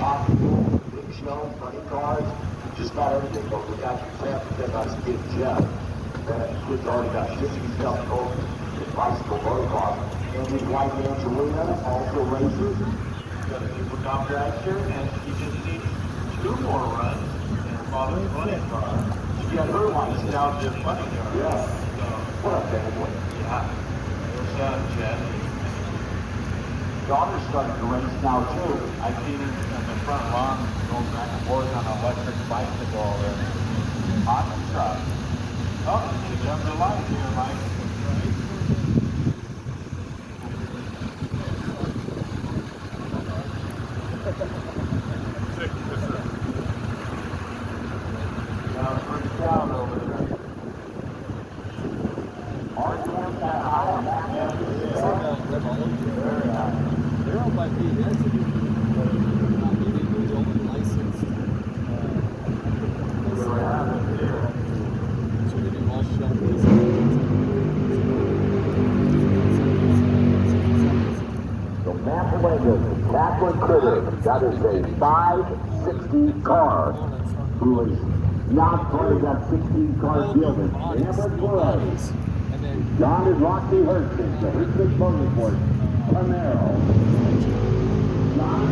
obstacle, big show, funny cars, just about everything. But we got your family because I was a kid, Jeff. That kid's already got shifting stuff going, his bicycle motocross. And his wife Angelina also races. Got a super top dragster, and he just needs 2 more runs in her father's funny car. She got her license. Now just funny car. Yeah. So, What up, family? yeah. There's Chad. Daughter's starting to race now, too. I've seen her on the front lawn going back and forth on an electric bicycle already. Awesome stuff. Oh, here comes the light here, Mike. Sounds pretty proud over there. Very high. They're all by VFW. They're only licensed. So they do all shelters. So Matt Lega's Catherine Critter, that is a 560 car, who is not part of that 16 car deal. Amber Flores, John and Roxy Hurst, the Hurst Motorsports, Camaro. John